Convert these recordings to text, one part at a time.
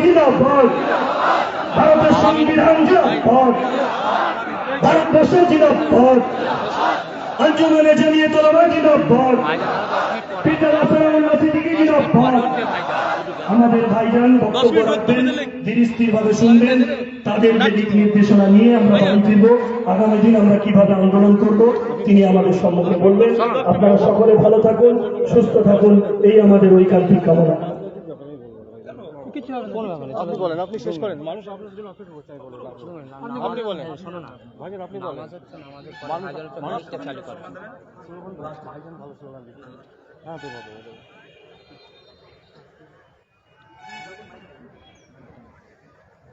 জিন্দাবাদ, ভারতের সংবিধান জিন্দাবাদ, ভারতবর্ষ জিন্দাবাদ, আঞ্জুমানে জামিয়াত উলামা জিন্দাবাদ, পিতারা ফেরাউল্লাহ সিদ্দিকী জিন্দাবাদ। আমাদের ভাইজান বক্তব্য রাখবেন, ধীর স্থির ভাবে শুনবেন, তাদের যে দিক নির্দেশনা নিয়ে আমরা বাড়ি ফিরব, আগামী দিন আমরা কিভাবে আন্দোলন করব তিনি আমাদের সম্মুখে বলবেন। আপনারা সকলে ভালো থাকুন, সুস্থ থাকুন, এই আমাদের ঐকান্তিক কামনা। আপনি বলেন, আপনি শেষ করেন। মানুষ আপনার জন্য অপেক্ষা করছে। আপনি বলেন, শোনো না ভাইজান, আপনি বলেন। মানুষকে চালু করেন, ভাইজান ভালো স্লোগান দিচ্ছেন। হ্যাঁ, তো বলো।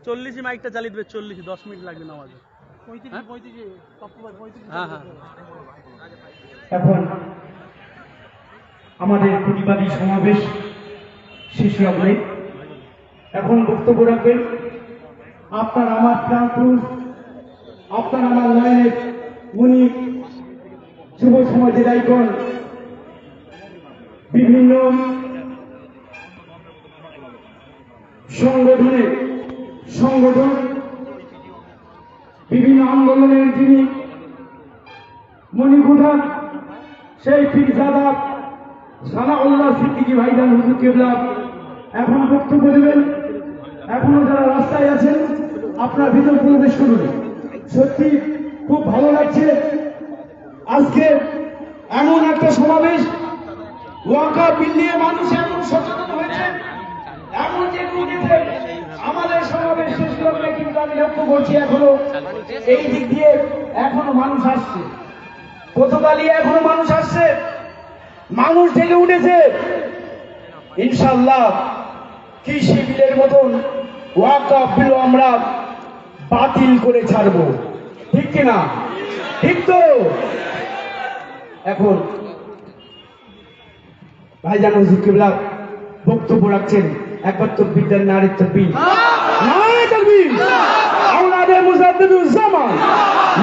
40 মাইকটা চালিয়ে দেবে, 40 10 মিনিট লাগবে নামাজে। 35 হ্যাঁ হ্যাঁ। এখন আমাদের প্রতিবাদী সমাবেশ শেষ হবে। এখন বক্তব্য রাখবেন আপনার আমার প্রাণ পুরুষ, আপনার আমার লাইনের উনি যুব সমাজের আইকন, বিভিন্ন সংগঠন বিভিন্ন আন্দোলনের যিনি মণিকুঠা, সেই পীরজাদা সানাউল্লাহ সিদ্দিকী ভাইজান হুজুর কেবলা এখন বক্তব্য দেবেন। এখনো যারা রাস্তায় আছেন আপনার ভিতর প্রবেশ করুন। সত্যি খুব ভালো লাগছে আজকে এমন একটা সমাবেশ, ওয়াকা বিল নিয়ে মানুষ এমন সচেতন হয়েছে, এমন যে আমাদের সমাবেশ শেষ করবে, কিন্তু আমি লক্ষ্য করছি এখনো এই দিক দিয়ে এখনো মানুষ আসছে, কোতোয়ালি এখনো মানুষ আসছে, মানুষ জেগে উঠেছে। ইনশাআল্লাহ কৃষি বিলের মতন ওয়াকফ বিল আমরা বাতিল করে ছাড়বো, ঠিক কিনা? ঠিক তো? এখন ভাইজান হুজুর কিবলা বক্তব্য রাখছেন। একবার তাকবীর দেন, নারে তাকবীর, নারে তাকবীর, আওলাদে মুজাদ্দিদুজ্জামান,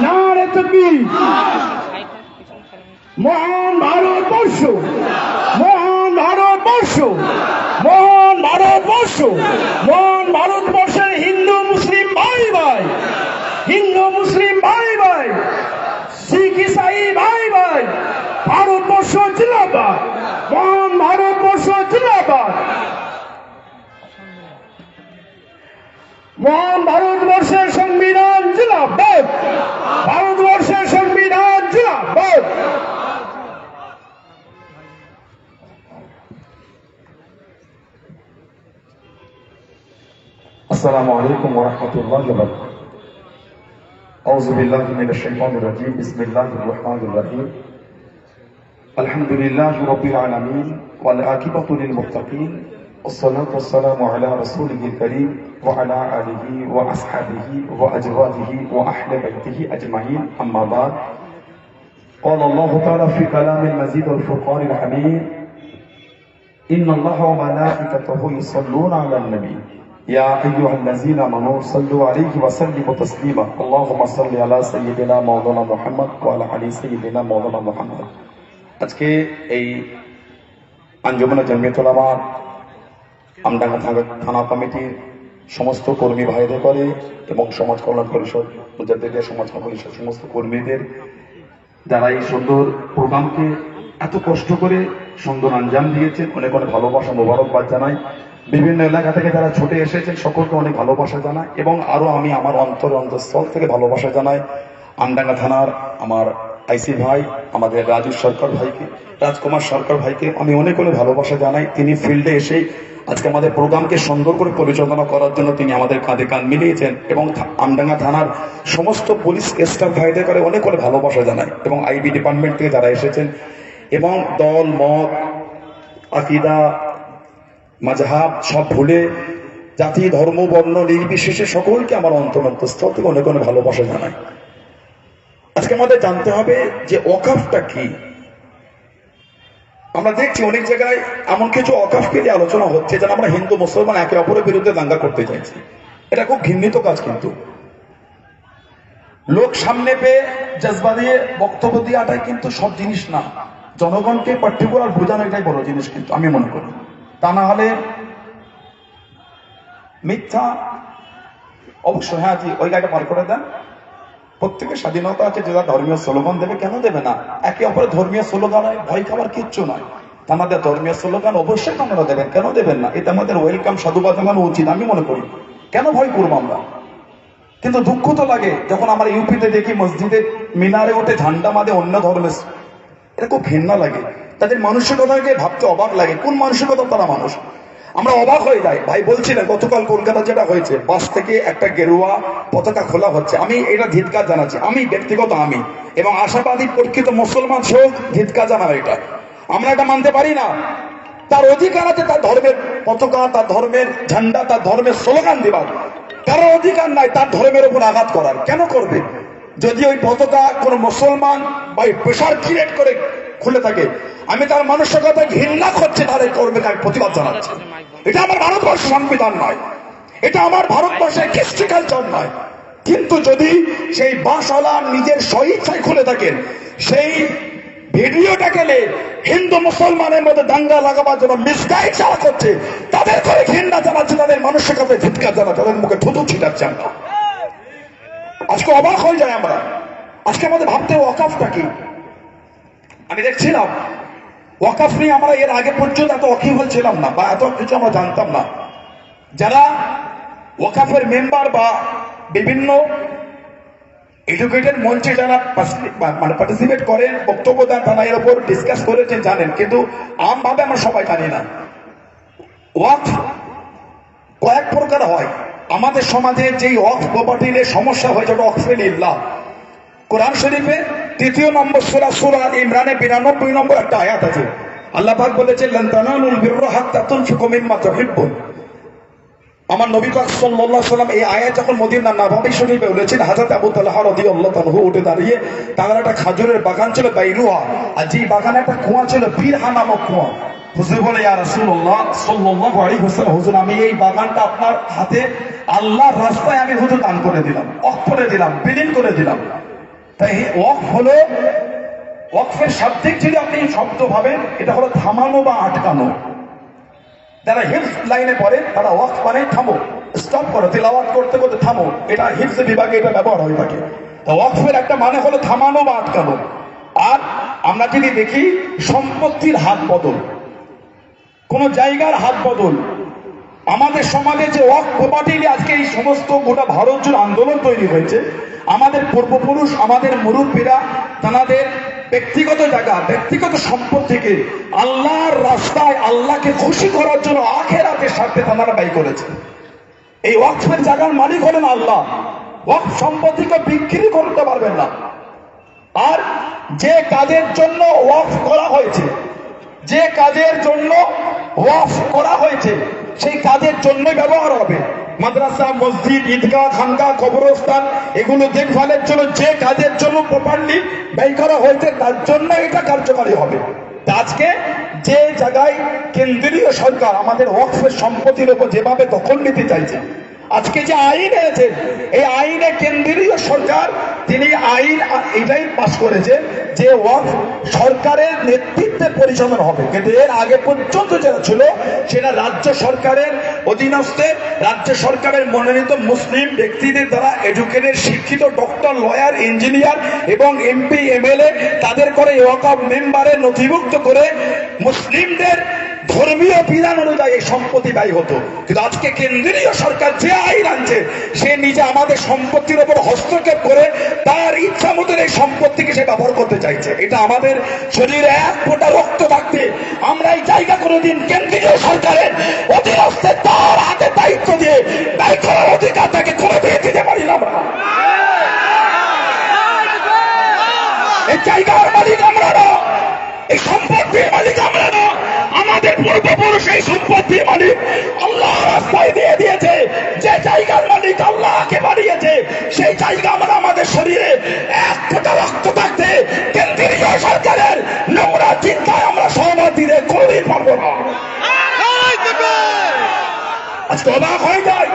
নারে তাকবীর। মহান ভারতবর্ষ, মহান ভারতবর্ষ, মহান ভারতবর্ষ, মহান ভারতবর্ষের হিন্দু মুসলিম ভাই ভাই, হিন্দু মুসলিম ভাই ভাই, শিখ ইসাই ভাই ভাই, ভারতবর্ষ জিন্দাবাদ, মহান ভারতবর্ষ জিন্দাবাদ, মহান ভারতবর্ষের সংবিধান জিন্দাবাদ, ভারতবর্ষের সংবিধান জিন্দাবাদ। আসসালামু আলাইকুম ওয়া রাহমাতুল্লাহি ওয়া বারাকাতুহু। আউযু বিল্লাহি মিনাশ শাইতানির রাজীম। বিসমিল্লাহির রাহমানির রাহিম। আলহামদুলিল্লাহি রাব্বিল আলামিন ওয়াল আকিবাতু লিল মুত্তাকিন। والصلاة والسلام على رسوله الكريم وعلى آله وأصحابه وأزواجه وأهل بيته أجمعين، أما بعد. قال الله تعالى في كلام المزيد والفرقان الحميد: إن الله وملائكته يصلون على النبي يا أيها الذين آمنوا صلوا عليه وسلموا تسليما اللهم صل على سيدنا مولانا محمد وعلى آل سيدنا مولانا محمد। আজকে এই আঞ্জুমানে জামিয়াত উলামা আমডাঙ্গা থানা কমিটির সমস্ত কর্মী ভাইদের করে এবং সমাজ কল্যাণ পরিষদ, মুজাদ্দিদিয়া সমাজ কল্যাণ পরিষদ সমস্ত কর্মীদের, যারা এই সুন্দর প্রোগ্রামকে এত কষ্ট করে সুন্দর আঞ্জাম দিয়েছেন, অনেক অনেক ভালোবাসা মোবারকবাদ জানাই। বিভিন্ন এলাকা থেকে যারা ছুটে এসেছেন সকলকে অনেক ভালোবাসা জানাই এবং আরো আমি আমার অন্তঃস্থল থেকে ভালোবাসা জানাই আমডাঙ্গা থানার আমার আইসি ভাই, আমাদের রাজু সরকার ভাইকে, রাজকুমার সরকার ভাইকে আমি অনেক অনেক ভালোবাসা জানাই। তিনি ফিল্ডে এসেই আজকে আমাদের প্রোগ্রামকে সুন্দর করে পরিচালনা করার জন্য তিনি আমাদের কাঁধে কাঁধ মিলিয়েছেন এবং আমডাঙ্গা থানার সমস্ত পুলিশ স্টাফ ভাইদের করে অনেক অনেক ভালোবাসা জানাই এবং আইবি ডিপার্টমেন্ট থেকে যারা এসেছেন এবং দল মত আকিদা মাযহাব সব ভুলে জাতি ধর্ম বর্ণ নির্বিশেষে সকলকে আমার অন্তঃস্থল থেকে অনেক অনেক ভালোবাসা জানাই। আজকে আমাদের জানতে হবে যে ওয়াকফটা কি। আমরা দেখছি অনেক জায়গায় এমন কিছু ওয়াকফকে নিয়ে আলোচনা হচ্ছে যেন আমরা হিন্দু মুসলমান একে অপরের বিরুদ্ধে দাঙ্গা করতে চাইছি। এটা খুব ঘৃণিত কাজ। কিন্তু লোক সামনে পেয়ে জজবা দিয়ে বক্তব্য দেওয়াটাই কিন্তু সব জিনিস না। জনগণকে পার্টিকুলার বোঝানো এটাই বড় জিনিস কিন্তু আমি মনে করি। তা না হলে মিথ্যা অবশ্যই, হ্যাঁ জি, ওই গাড়িটা পার করে দেন। প্রত্যেকের স্বাধীনতা আছে, যে ধর্মীয় স্লোগান দেবে, কেন দেবে না? একে অপরের ধর্মীয় স্লোগান ভয় খাবার কিচ্ছু নয়। আমাদের ধর্মীয় স্লোগান অবশ্যই আপনারা দেবেন, কেন দেবেন না? এটা আমাদের ওয়েলকাম, সাধুবাদ জানানো উচিত আমি মনে করি। কেন ভয় করবো আমরা? কিন্তু দুঃখ তো লাগে যখন আমরা ইউপিতে দেখি মসজিদে মিনারে ওঠে ঝান্ডা মাদে অন্য ধর্মের, এটা খুব ঘৃণা লাগে। তাদের মানসিকতাকে ভাবতে অবাক লাগে, কোন মানসিকতা তারা মানুষ, আমরা অবাক হয়ে যাই। ভাই বলছিলেন গতকাল কলকাতা যেটা হয়েছে, বাস থেকে একটা গেরুয়া পতাকা খোলা হচ্ছে, আমি এটা ধিক্কার জানাচ্ছি, আমি ব্যক্তিগত আমি এবং আশাবাদী প্রকৃত মুসলমান সেও ধিক্কার জানাবো। এটা আমরা এটা মানতে পারি না। তার অধিকার আছে তার ধর্মের পতাকা, তার ধর্মের ঝান্ডা, তার ধর্মের স্লোগান দেবার, কারো অধিকার নাই তার ধর্মের উপর আঘাত করার। কেন করবে? যদি ওই পতাকা কোন মুসলমান বা প্রেশার ক্রিয়েট করে খুলে থাকে, আমি তার মানসিকতা ঘৃণা করছে, তার এই কর্মে আমি প্রতিবাদ জানাচ্ছি। এটা আমার ভারতবর্ষ সংবিধান নয়, এটা আমার ভারতবর্ষের কৃষ্টি কালচার নয়। কিন্তু যদি সেই বাসওয়ালা নিজের স্বইচ্ছায় খুলে থাকেন, সেই ভিডিওটা গেলে হিন্দু মুসলমানের মধ্যে দাঙ্গা লাগাবার জন্য মিসগাইড যারা করছে, তাদের করে ঘৃণা জানাচ্ছে, তাদের মানসিকতায় ধিক্কার জানাচ্ছে, তাদের মুখে থুতু ছিটাচ্ছে। আমরা আজকে অবাক হয়ে যায়। আমরা আজকে আমাদের ভাবতে ওয়াকাফটা কি। আমি দেখছিলাম ওয়াকাফ নিয়ে আমরা এর আগে পর্যন্ত এত ওয়াকিবহাল ছিলাম না, বা এত কিছু আমরা জানতাম না। যারা ওয়াকাফের মেম্বার বা বিভিন্ন এডুকেটেড মঞ্চে যারা মানে পার্টিসিপেট করেন, বক্তব্য দেন, তারা এর উপর ডিসকাস করেছেন, জানেন, কিন্তু আমভাবে আমরা সবাই জানি না। ওয়াকফ কয়েক প্রকার হয়। আমাদের সমাজে যেই ওয়াকফ প্রপার্টির সমস্যা হয়েছে, ওটা ওয়াকফে লিল্লাহ। কোরআন শরীফে 3 নম্বর সূরা সূরা ইমরানে 92 নম্বর একটা আয়াত আছে। আল্লাহ পাক বলেছেন, লান তানালুল বিররা হাত্তা তুনফিকু মিম্মা তুহিব্বুন। আমার নবী পাক সাল্লাল্লাহু আলাইহি ওয়াসাল্লাম এই আয়াত যখন মদিনার নববী শরীফে বলেছেন, হযরত আবু তালহা রাদিয়াল্লাহু আনহু উঠে দাঁড়িয়ে, তার একটা খাজুরের বাগান ছিল বাইরুহা, আর যেই বাগানে একটা কুয়া ছিল বীরহা নামক কুয়া। হুজুর বলে, ইয়া রাসূলুল্লাহ সাল্লাল্লাহু আলাইহি ওয়াসাল্লাম, হুজুর আমি এই বাগানটা আপনার হাতে আল্লাহর রাস্তায় আমি হুজুর দান করে দিলাম, ওয়াকফ করে দিলাম, বিলীন করে দিলাম। তাই ওয়াকফ হলো, ওয়াকফের শাব্দিক যদি আপনি শব্দ ভাবেন, এটা হলো থামানো বা আটকানো। যারা হিফজ লাইনে পড়ে তারা ওয়াকফ মানে থামো, স্টপ করো, তিলাওয়াত করতে করতে থামো, এটা হিফজ বিভাগে এটা ব্যবহার হয়ে থাকে। তো ওয়াকফের একটা মানে হলো থামানো বা আটকানো। আর আমরা যদি দেখি সম্পত্তির হাত বদল, কোন জায়গার হাত বদল, আমাদের সমাজে যে ওয়াকফ প্রপার্টি নিয়ে আজকে এই সমস্ত গোটা ভারত জুড়ে আন্দোলন তৈরি হয়েছে, আমাদের পূর্বপুরুষ, আমাদের মুরব্বীরা তাদের ব্যক্তিগত জায়গা, ব্যক্তিগত সম্পদ থেকে আল্লাহর রাস্তায় আল্লাহকে খুশি করার জন্য আখিরাতের স্বার্থে তারা ব্যয় করেছে। এই ওয়াকফের জায়গার মালিক হলেন আল্লাহ। ওয়াকফ সম্পত্তিকে বিক্রি করতে পারবেন না। আর যে কাজের জন্য ওয়াকফ করা হয়েছে, যে কাজের জন্য ওয়াকফ করা হয়েছে, সেই কাজের জন্যই ব্যবহার হবে। মাদ্রাসা, মসজিদ, ঈদগাহ, খানকাহ, কবরস্থান, এগুলো দেখভালের জন্য যে কাজের জন্য প্রপারলি ব্যয় করা হয়েছে, তার জন্য এটা কার্যকারী হবে। আজকে যে জায়গায় কেন্দ্রীয় সরকার আমাদের ওয়াকফের সম্পত্তির উপর যেভাবে দখল নিতে চাইছে, আজকে যে আইন এনেছে, এই আইনে কেন্দ্রীয় সরকার তিনি আইন এটাই পাশ করেছে যে ওয়াকফ সরকারের নেতৃত্বে পরিচালনা হবে। কিন্তু এর আগে পর্যন্ত যেটা ছিল সেটা রাজ্য সরকারের অধীনস্থে, রাজ্য সরকারের মনোনীত মুসলিম ব্যক্তিদের দ্বারা এডুকেটেড, শিক্ষিত, ডক্টর, লয়ার, ইঞ্জিনিয়ার এবং এমপি, এমএলএ তাদের করে ওয়াকফ মেম্বারে নথিভুক্ত করে মুসলিমদের ধর্মীয় বিধান অনুযায়ী এই সম্পত্তি ব্যয় হতো। কিন্তু আজকে কেন্দ্রীয় সরকার যে আইন আনছে, সে নিজে আমাদের সম্পত্তির উপর হস্তক্ষেপ করে তার ইচ্ছা মতো এই সম্পত্তিকে সে ব্যবহার করতে চাইছে। এটা আমাদের শরীরে এক ফোঁটা রক্ত থাকতে আমরা এই জায়গা কোনোদিন কেন্দ্রীয় সরকারের অধীনস্থে তার হাতে দায়িত্ব দিয়ে ব্যয় করার অধিকার তাকে কোনোদিন দিতে পারি না। আমরা এই জায়গার মালিক আমরা না, এই সম্পত্তির মালিক আমরা না। আমাদের পূর্বপুরুষ এই সম্পত্তির মালিক আল্লাহ রাস্তায় দিয়ে দিয়েছে। যে জায়গার মালিক আল্লাহকে বানিয়েছে, সেই জায়গা আমরা আমাদের শরীরে এক ফোঁটা রক্ত থাকতে কেন্দ্রীয় সরকারের নোংরা চিন্তায় আমরা সহমত দিতে কোনোদিন পারবো না। আজকে অবাক হয়ে যায়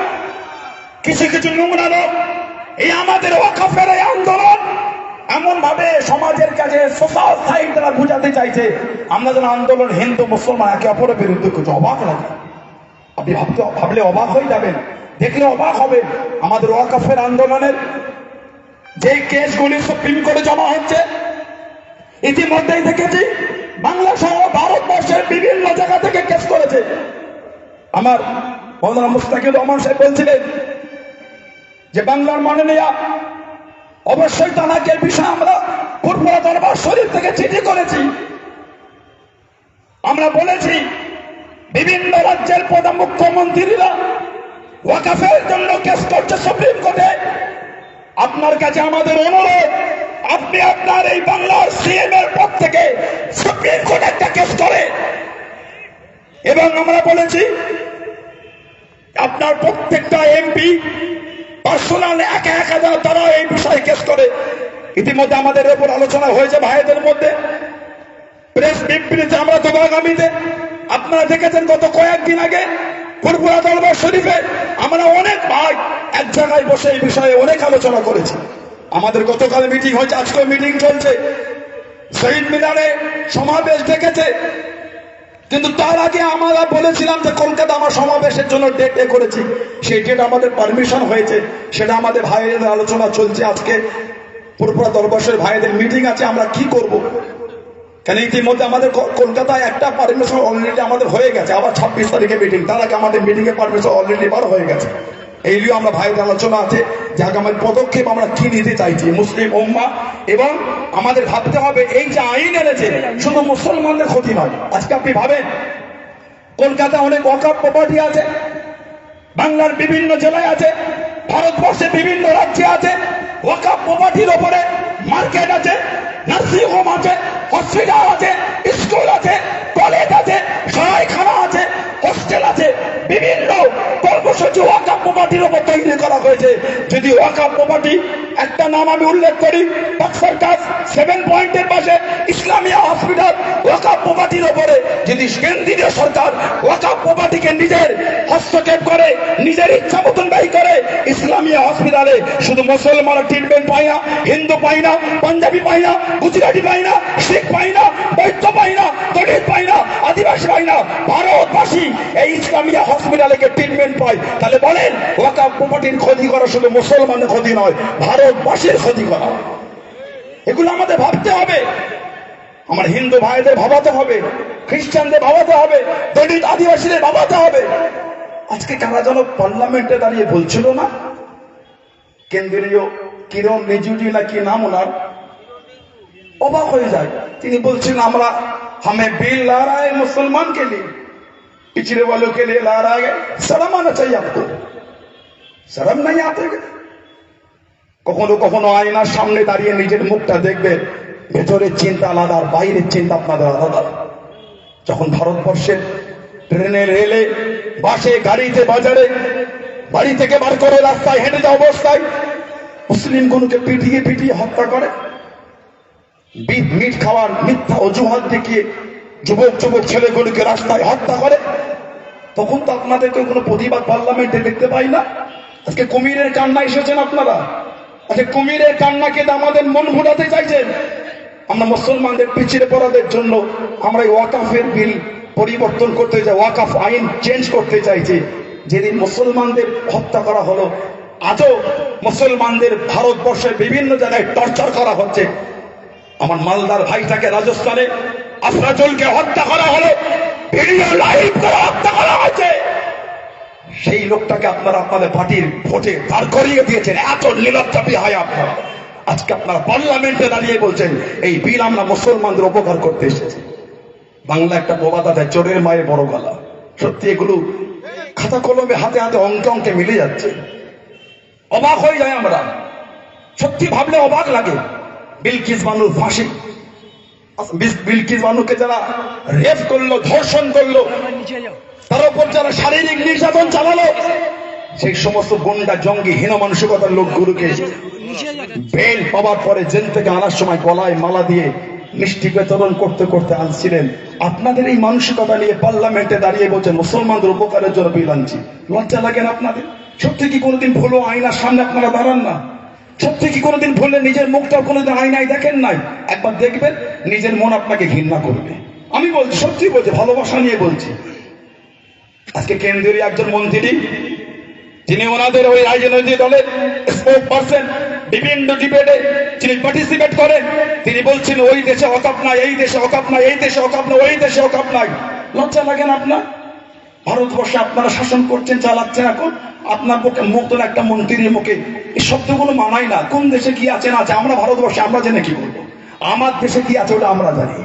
কিছু কিছু নোংরা লোক এই আমাদের ওয়াকফের এই আন্দোলন এমন ভাবে সমাজের কাছে সোশ্যাল সাইড তারা বুঝাতে চাইছে আমরা যেন আন্দোলন হিন্দু মুসলমান একে অপরের বিরুদ্ধে কিছু। অবাক লাগে, আপনি ভাবলে অবাক হয়ে যাবেন। দেখলে অবাক হবে আমাদের ওয়াকফের আন্দোলনের যে কেসগুলি সুপ্রিম কোর্টে জমা হচ্ছে। ইতিমধ্যেই দেখেছি বাংলা সহ ভারতবর্ষের বিভিন্ন জায়গা থেকে কেস করেছে। আমার মৌলানা মুস্তাকির রহমান সাহেব বলছিলেন যে বাংলার মাননীয়া অবশ্যই তানাকে বিষয়ে আমরা ফুরফুরা দরবার শরীফ থেকে চিঠি করেছি। আমরা বলেছি বিভিন্ন রাজ্যের প্রধান মুখ্যমন্ত্রীরা ওয়াকফের জন্য কেস করছে সুপ্রিম কোর্টে। আপনার কাছে আমাদের অনুরোধ, আপনি আপনার এই বাংলার সিএম এর পদ থেকে সুপ্রিম কোর্টে একটা কেস করে। এবং আমরা বলেছি আপনার প্রত্যেকটা এমপি পার্সোনাল একা একা যেন তারা এই বিষয়ে কেস করে। ইতিমধ্যে আমাদের উপর আলোচনা হয়েছে ভাইদের মধ্যে, প্রেস বিবৃতিতে আমরা তো আগামীতে আপনারা দেখেছেন গত কয়েকদিন আগে ফুরফুরা দরবার শরীফে আমরা অনেক ভাই এক জায়গায় বসে এই বিষয়ে অনেক আলোচনা করেছি। আমাদের গতকাল মিটিং হয়েছে, আজকেও মিটিং চলছে। শহীদ মিনারে সমাবেশ ডেকেছে, কিন্তু তার আগে আমরা বলেছিলাম যে কলকাতা আমার সমাবেশের জন্য ডেট করেছি, সেই ডেট আমাদের পারমিশন হয়েছে, সেটা আমাদের ভাইয়ের আলোচনা চলছে। আজকে ফুরফুরা দরবার ভাইদের মিটিং আছে, আমরা কি করব। কেন ইতিমধ্যে আমাদের কলকাতায় একটা পারমিশন অলরেডি আমাদের হয়ে গেছে, আবার 26 তারিখে মিটিং, তার আগে আমাদের মিটিং এর পারমিশন অলরেডি বার হয়ে গেছে। এই নিয়ে আমরা ভাইয়ের আলোচনা আছে যে আগামী পদক্ষেপ আমরা কি নিতে চাইছি মুসলিম উম্মা। এবং আমাদের ভাবতে হবে এই যে আইন এনেছে শুধু মুসলমানদের ক্ষতি নয়। আজকে আপনি ভাবেন কলকাতা অনেক ওয়াকফ প্রপার্টি আছে, বাংলার বিভিন্ন জেলায় আছে, ভারতবর্ষের বিভিন্ন রাজ্যে আছে। ওয়াকফ প্রপার্টির উপরে মার্কেট আছে, নার্সিং হোম আছে, হসপিটাল আছে, স্কুল আছে, কলেজ আছে, সহায়খানা আছে, হোস্টেল আছে, বিভিন্ন কর্মসূচি ওয়াকফ প্রপার্টির উপর তৈরি করা হয়েছে। যদি ওয়াকফ প্রপার্টি একটা নাম আমি উল্লেখ করি, বাক্সার কাজ 7 পয়েন্টের পাশে ইসলামিয়া হসপিটাল ওয়াকফ প্রপার্টির উপরে যদি কেন্দ্রীয় সরকার ওয়াকফ প্রপার্টিকে নিজের হস্তক্ষেপ করে, নিজের ইচ্ছা মতন ব্যয় করে, ইসলামিয়া হসপিটালে শুধু মুসলমানরা ট্রিটমেন্ট পায় না, হিন্দু পায় না, পাঞ্জাবি পায় না, গুজরাটি পায় না, শিখ পায় না, বৌদ্ধ পায় না, দলিত পায় না, আদিবাসী পায় না, ভারতবাসী এই ইসলামিয়া হসপিটালে ট্রিটমেন্ট পায়। তাহলে বলেন ওয়াকফ প্রপার্টির ক্ষতি করা শুধু মুসলমানের ক্ষতি নয়, ভারতবাসীর ক্ষতি করা। এগুলো আমাদের ভাবতে হবে। আমার হিন্দু ভাইদের ভাবাতে হবে, খ্রিস্টানদের ভাবাতে হবে, দলিত আদিবাসীদের ভাবাতে হবে। আজকে কারা যেন পার্লামেন্টে দাঁড়িয়ে বলছিল না, কেন্দ্রীয় কিরণ রিজিজু না কি নাম ওনার, অবাক হয়ে যায়। তিনি বলছেন আমরা हमें बिल ला रहा है मुसलमान के लिए, पिछड़े वालों के लिए ला रहा है। शर्म आना चाहिए आपको, शर्म नहीं आते। কখনো কখনো আয়নার সামনে দাঁড়িয়ে নিজের মুখটা দেখবেন, ভেতরের চিন্তা আলাদা আর বাইরের চিন্তা আপনাদের আলাদা। যখন ভারতবর্ষের ট্রেনে, রেলে, বাসে, গাড়িতে, বাজারে বাড়ি থেকে বার করে রাস্তায় হেঁটে যাওয়া অবস্থায় মুসলিমগুলোকে পিটিয়ে পিটিয়ে হত্যা করে, মিট খাওয়ার মিথ্যা অজুহাত দেখিয়ে যুবক যুবক ছেলেগুলোকে রাস্তায় হত্যা করে, তখন তো আপনাদেরকে কোনো প্রতিবাদ পার্লামেন্টে দেখতে পাই না। আজকে কুমিরের কান্না এসেছেন আপনারা, আজকে কুমিরের কান্নাকে আমাদের মন ভোলাতে চাইছেন। আমরা মুসলমানদের পিছিয়ে পড়াদের জন্য আমরা এই ওয়াকফের বিল পরিবর্তন করতে চাই, ওয়াকফ আইন চেঞ্জ করতে চাইছি। যেদিন মুসলমানদের হত্যা করা হলো, আজও মুসলমানদের ভারতবর্ষের বিভিন্ন জায়গায় টর্চার করা হচ্ছে। আমার মালদার ভাইটাকে রাজস্থানে আফরাজুলকে হত্যা করা হলো, ভিডিও লাইভ করে হত্যা করা হয়েছে। সেই লোকটাকে আপনারা আপনাদের পার্টির ভোটে দাঁড় করিয়ে দিয়েছেন। এত নির্লজ্জাপি হয় আপনারা। আজকে আপনারা পার্লামেন্টে দাঁড়িয়ে বলছেন এই বিল আমরা মুসলমানদের উপকার করতে এসেছি। বাংলা একটা প্রবাদ আছে, চোরের মায়ের বড় গলা। সত্যি এগুলো খাতা কলমে হাতে হাতে অঙ্কে অঙ্কে মিলে যাচ্ছে। অবাক হয়ে যায় আমরা, সত্যি ভাবলে অবাক লাগে। বিলকিস বানুর ফাঁসি, বিলকিস বানুকে যারা রেপ করলো, ধর্ষণ করলো, তার উপর যারা শারীরিক নির্যাতন চালালো, সেই সমস্ত গুন্ডা জঙ্গি হীন মানসিকতার লোকগুলোকে বেল পাওয়ার পরে জেল থেকে আনার সময় গলায় মালা দিয়ে মিষ্টি বিতরণ করতে করতে আনছিলেন। আপনাদের এই মানসিকতা নিয়ে পার্লামেন্টে দাঁড়িয়ে বলছেন মুসলমানদের উপকারের জন্য বিল আনছি। লজ্জা লাগে না আপনাদের? সত্যি কি কোনোদিন ভুলো আয়নার সামনে আপনারা দাঁড়ান না? সত্যি কি কোনোদিন ভুলে নিজের মুখটা কোনোদিন আয়নায় দেখেন নাই? একবার দেখবেন, নিজের মন আপনাকে ঘৃণা করবে। আমি বলছি, সত্যি বলছি, ভালোবাসা নিয়ে বলছি। আজকে কেন্দ্রীয় একজন মন্ত্রী যিনি ওনাদের ওই রাজনৈতিক দলের স্পোক পার্সন, বিভিন্ন ডিবেটে যিনি পার্টিসিপেট করেন, তিনি বলছেন ওই দেশে অকাপ নাই, এই দেশে অকাপ নাই, এই দেশে অকাপ নাই, ওই দেশে অকাপ নাই। লজ্জা লাগে না আপনার? ভারতবর্ষে আপনারা শাসন করছেন, চালাচ্ছেন, এখন আপনার পক্ষে মতন একটা মন্ত্রীর মুখে এই শব্দগুলো মানায় না। কোন দেশে কি আছে না আছে আমরা ভারতবর্ষে আমরা জেনে কি বলবো? আমার দেশে কি আছে ওটা আমরা জানি,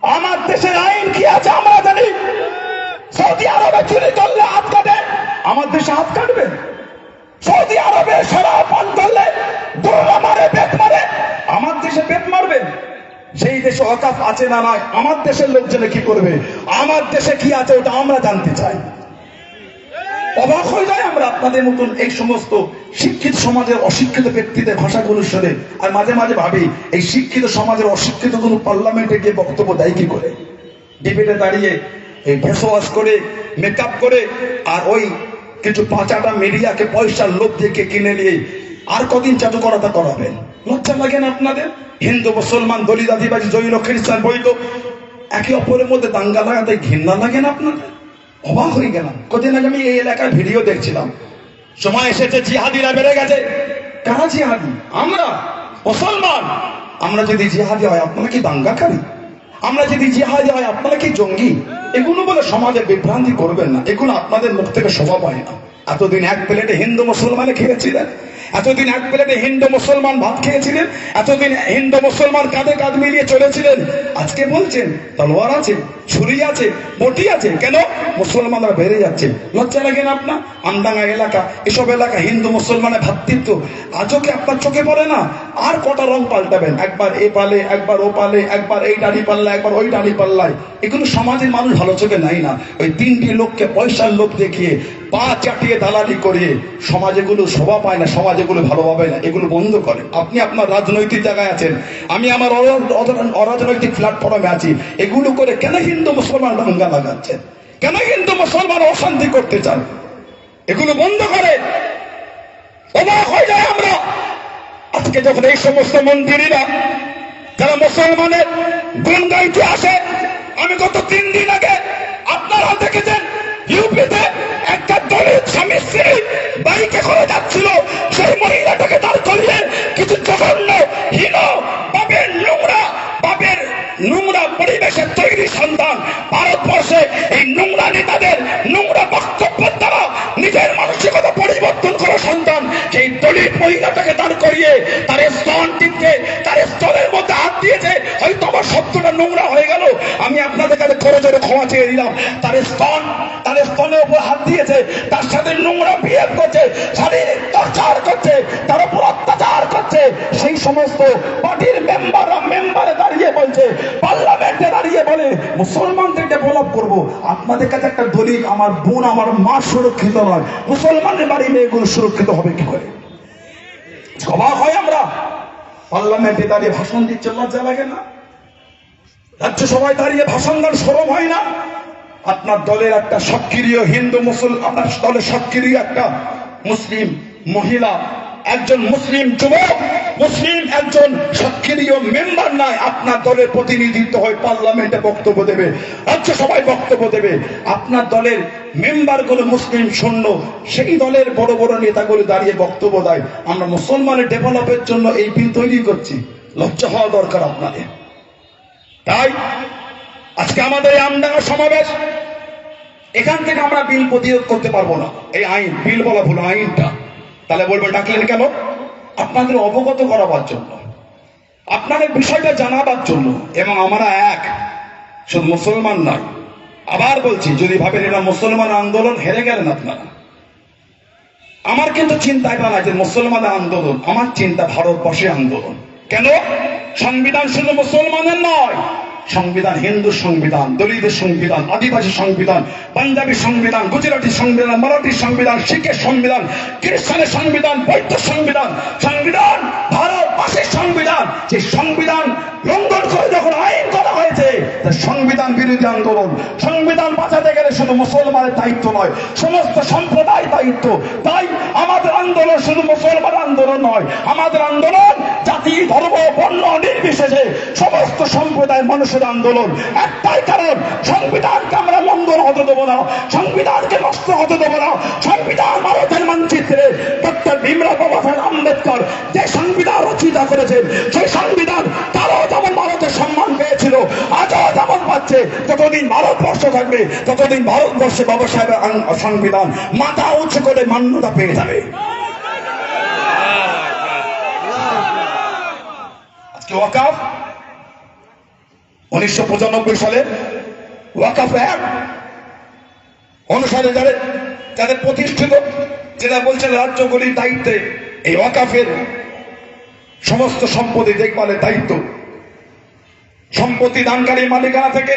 আমার দেশের আইন কি আছে আমরা জানি। সৌদি আরবে চুরি করলে হাত কাটে, আমার দেশে হাত কাটবে? সৌদি আরবে শরাব পান করলে দৌড়া মারে, বেত মারে, আমার দেশে বেত মারবে? সেই দেশে অকাফ আছে না নয় আমার দেশের লোকজনে কি করবে? আমার দেশে কি আছে ওটা আমরা জানতে চাই। অবাক হয়ে যায় আমরা আপনাদের মতন এই সমস্ত শিক্ষিত সমাজের অশিক্ষিত ব্যক্তিদের ভাষাগুলো শুনে, আর মাঝে মাঝে ভাবি এই শিক্ষিত সমাজের অশিক্ষিত কোন পার্লামেন্টে গিয়ে বক্তব্য দেয় কি করে? ডিবেটে দাঁড়িয়ে এই ফেস ওয়াশ করে, মেকআপ করে, আর ওই কিছু পাঁচাটা মিডিয়াকে পয়সার লোভ দিয়ে কিনে নিয়ে আর কদিন চাটু করাটা করাবেন? লজ্জা লাগে না আপনাদের? হিন্দু মুসলমান, দলিত আদিবাসী, জৈন খ্রিস্টান, বৈধ একে অপরের মধ্যে দাঙ্গা লাগাতে ঘৃণা লাগে না আপনাদের? অবাক হয়ে গেলাম। কদিন আগে আমি এই এলাকার ভিডিও দেখছিলাম, সময় এসেছে জিহাদিরা বেড়ে গেছে। কারা জিহাদি? আমরা মুসলমান। আমরা যদি জিহাদি হয় আপনারা কি দাঙ্গাকারী? আমরা যদি জিহাদি হয় আপনারা কি জঙ্গি? এগুলো বলে সমাজে বিভ্রান্তি করবেন না, এগুলো আপনাদের মুখ থেকে শোভা পায় না। এতদিন এক প্লেটে হিন্দু মুসলমানে খেয়েছিলেন, এতদিন এক প্লেটে হিন্দু মুসলমান ভাত খেয়েছিলেন, এতদিন হিন্দু মুসলমান কাঁধে কাঁধ মিলিয়ে চলেছিলেন। আজকে বলছেন তলোয়ার আছে, ছুরি আছে, বটি আছে, কেন? মুসলমানরা বেড়ে যাচ্ছে। লজ্জা লাগে না আপনার? আমডাঙ্গা এলাকা, এসব এলাকা হিন্দু মুসলমানের ভ্রাতৃত্ব আজও কি আপনার চোখে পড়ে না? আর কটা রং পাল্টাবেন? একবার এ পালে, একবার ও পালে, একবার এই দাড়ি পাল্লা, একবার ওই দাড়ি পাল্লায়। এগুলো সমাজের মানুষ ভালো চোখে নাই না। ওই তিনটি লোককে পয়সার লোক দেখিয়ে পা চাটিয়ে দালালি করিয়ে সমাজেগুলো শোভা পায় না, সমাজেগুলো ভালোভাবে না। এগুলো বন্ধ করে। আপনি আপনার রাজনৈতিক জায়গায় আছেন, আমি আমার অরাজনৈতিক প্ল্যাটফর্মে আছি। এগুলো করে কেন হিন্দু মুসলমান দাঙ্গা লাগাচ্ছেন? কেন হিন্দু মুসলমান অশান্তি করতে চান? এগুলো বন্ধ করে। অবাক হয়ে যায় আমরা আজকে যখন এই সমস্ত মন্ত্রীরা যারা মুসলমানের গুণ গাইতে আসে। আমি গত 3 দিন আগে আপনারা দেখেছেন ইউপিতে একটা দলিত স্বামী স্ত্রী বাইকে করে যাচ্ছিল, সেই মহিলাটাকে দাঁড় করিয়ে কিছু জঘন্য হীন বাপের নোংরা পরিবেশে তৈরি সন্তান ভারতবর্ষে এই নোংরা নেতাদের নোংরা বক্তব্যের দ্বারা নিজের মানসিকতা পরিবর্তন করা সন্তান সেই দলিত মহিলাটাকে দাঁড় করিয়ে তার স্তন টিপতে, তার স্তনের মধ্যে হাত দিয়েছে। হয়তো আমার শব্দটা নোংরা হয়ে গেল, আমি আপনাদের কাছে করে জোরে ক্ষমা চেয়ে দিলাম। তার স্তনের উপর হাত দিয়েছে, তার সাথে নোংরা বিহেভ করছে, শারীরিক টর্চার করছে, তার উপর অত্যাচার করছে। সেই সমস্ত পার্টির মেম্বারে দাঁড়িয়ে বলছে, পার্লামেন্টে দাঁড়িয়ে বলে মুসলমানদের ডেভেলপ করবো। আপনাদের কাছে একটা দলিল, আমার বোন আমার মা সুরক্ষিত নয়, মুসলমানের বাড়ি মেয়েগুলো সুরক্ষিত হবে কি করে? অবাক হয় আমরা। পার্লামেন্টে দাঁড়িয়ে ভাষণ দিচ্ছে, লজ্জা লাগে না? রাজ্যসভায় দাঁড়িয়ে ভাষণ দেন, শরম হয় না? আপনার দলের একটা সক্রিয় হিন্দু মুসলমান, আপনার দলের সক্রিয় একটা মুসলিম মহিলা, একজন মুসলিম যুবক, মুসলিম একজন সক্রিয় মেম্বার নয়, আপনার দলের প্রতিনিধিত্ব হয় পার্লামেন্টে বক্তব্য দেবে, রাজ্যসভায় বক্তব্য দেবে। আপনার দলের মেম্বারগুলো মুসলিম শূন্য, সেই দলের বড় বড় নেতাগুলো দাঁড়িয়ে বক্তব্য দেয়। আমরা মুসলমানের ডেভেলপের জন্য এই বিল তৈরি করছি। লজ্জা হওয়া দরকার আপনাদের। তাই আজকে আমাদের এই আমডাঙ্গা সমাবেশ, এখান থেকে আমরা বিল প্রতিরোধ করতে পারবো না। এই আইন, বিল বলা ভুল, আইনটা। তাহলে বলবেন ডাকলেন কেন? আপনাদের অবগত করাবার জন্য, আপনাদের বিষয়টা জানাবার জন্য। এবং আমরা এক, শুধু মুসলমান নয়। আবার বলছি, যদি ভাবেন এটা মুসলমান আন্দোলন, হেরে গেলেন আপনারা। আমার কিন্তু চিন্তায় না যে মুসলমানের আন্দোলন, আমার চিন্তা ভারতবর্ষের আন্দোলন। কেন? সংবিধান শুধু মুসলমানের নয়, সংবিধান হিন্দু সংবিধান, দলিতের সংবিধান, আদিবাসী সংবিধান, পাঞ্জাবি সংবিধান, গুজরাটি সংবিধান, মারাঠি সংবিধান, শিখের সংবিধান, খ্রিস্টানের সংবিধান, বৌদ্ধ সংবিধান, সংবিধান ভারতবাসীর সংবিধান। যে সংবিধান লঙ্ঘন করে যখন আইন করা হয়েছে, সংবিধান বিরোধী আন্দোলন। সংবিধান বাঁচাতে গেলে শুধু মুসলমানের দায়িত্ব নয়, সমস্ত সম্প্রদায়ের দায়িত্ব। তাই আমাদের আন্দোলন শুধু মুসলমান আন্দোলন নয়, আমাদের আন্দোলন জাতি, ধর্ম, বর্ণ নির্বিশেষে সমস্ত সম্প্রদায়ের মানুষের আন্দোলন। একটাই কারণ, সংবিধানকে আমরা লঙ্ঘন হতে দেবো না, সংবিধানকে নষ্ট হতে দেবো না। সংবিধান ভারতের মানচিত্রে ডক্টর ভীমরাও বাবা সাহেব আম্বেদকর যে সংবিধান রচনা করেছেন, সেই সংবিধান তারাও যেমন ভারতের সম্মান পেয়েছিল, আজও যেমন পাচ্ছে। যতদিন ভারতবর্ষ থাকবে ততদিন ভারতবর্ষে বাবা সাহেবের সংবিধান মাথা উঁচু করে মান্যতা পেয়ে যাবে। আজকে ওয়াকাফ 1995 সালে ওয়াকাফ অ্যাক্ট অনুসারে যাদের প্রতিষ্ঠিত, যেটা বলছেন রাজ্যগুলির দায়িত্বে এই ওয়াকাফের সমস্ত সম্পত্তি দেখভালের দায়িত্ব, সম্পত্তি দানকারী মালিকানা থেকে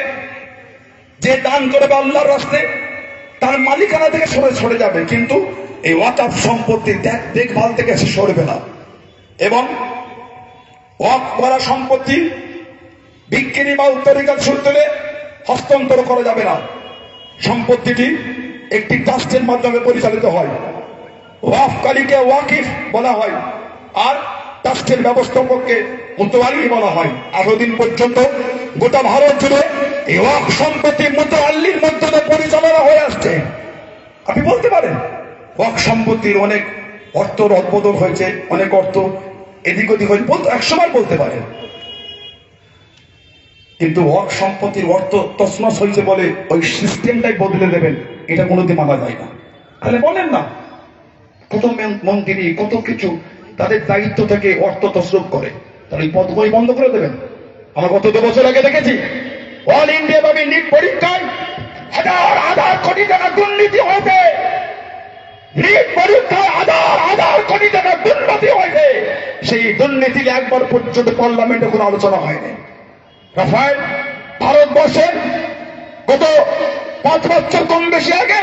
যে দান করবে আল্লাহর রাস্তায় তার মালিকানা থেকে সরে যাবে, কিন্তু এই ওয়াকাফ সম্পত্তি দেখভাল থেকে সে সরবে না। এবং ওয়াকফ করা সম্পত্তি বিক্রি বা উত্তরাধিকার সূত্রে হস্তান্তর করা যাবে না। সম্পত্তিটি একটি ট্রাস্টের মাধ্যমে পরিচালিত হয়। ওয়াকফকারীকে ওয়াকিফ বলা হয়, আর ট্রাস্টের ব্যবস্থাপককে মুতাওয়াল্লি বলা হয়। এতদিন পর্যন্ত গোটা ভারত জুড়ে এই ওয়াকফ সম্পত্তি মুতাওয়াল্লির মাধ্যমে পরিচালনা হয়ে আসছে। আপনি বলতে পারেন ওয়াকফ সম্পত্তির অনেক অর্থ রদবদল হয়েছে, অনেক অর্থ এদিক ওদিক হয়েছে, একসময় বলতে পারেন, কিন্তু ওয়াকফ সম্পত্তির অর্থ তছনছ হয়েছে বলে ওই সিস্টেমটাই বদলে দেবেন, এটা কোনোদিন মানা যায় না। তাহলে বলেন না, কত মন্ত্রী কত কিছু তাদের দায়িত্ব থেকে অর্থ তসরুপ করে, তাহলে এই পদগুলি বন্ধ করে দেবেন। আমরা গত 2 বছর আগে দেখেছি অল ইন্ডিয়া ভাবে নিট পরীক্ষায় হাজার কোটি টাকা দুর্নীতি হয়েছে। নিট পরীক্ষায় হাজার কোটি টাকা দুর্নীতি হয়েছে। সেই দুর্নীতি একবার পর্যন্ত পার্লামেন্টে কোনো আলোচনা হয়নি। রাফায়েল ভারতবর্ষের গত 5 বছর কম বেশি আগে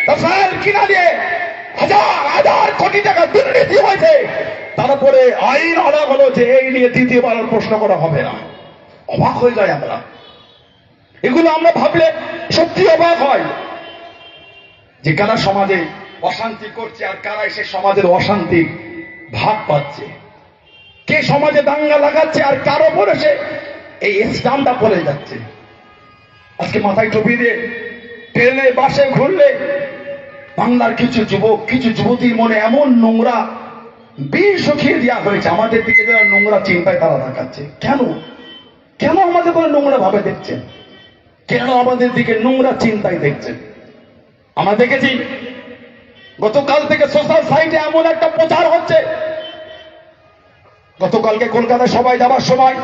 রাফায়েল কিনা দিয়ে হাজার কোটি টাকা দুর্নীতি হয়েছে। তারপরে আইন আনা হলো যে এই নিয়ে দ্বিতীয়বার প্রশ্ন করা হবে না। অবাক হয়ে যায় আমরা, এগুলো আমরা ভাবলে সত্যি অবাক হয় যে কারা সমাজে অশান্তি করছে আর কারা এসে সমাজের অশান্তির ভাগ পাচ্ছে, কে সমাজে দাঙ্গা লাগাচ্ছে আর কার ওপর এসে এই ইসলামটা পড়ে যাচ্ছে। আজকে মাথায় টুপি দিয়ে ট্রেনে বাসে ঘুরলে বাংলার কিছু যুবক কিছু যুবতীর মনে এমন নোংরা বিষ শুকিয়ে দেওয়া হয়েছে, আমাদের দিকে যারা নোংরা চিন্তায় তারা দেখাচ্ছে। কেন কেন আমাদের কোনো নোংরা ভাবে দেখছেন? কেন আমাদের দিকে নোংরা চিন্তায় দেখছেন? আমরা দেখেছি গতকাল থেকে সোশ্যাল সাইটে এমন একটা প্রচার হচ্ছে। গতকালকে কলকাতায় সবাই যাবার সময়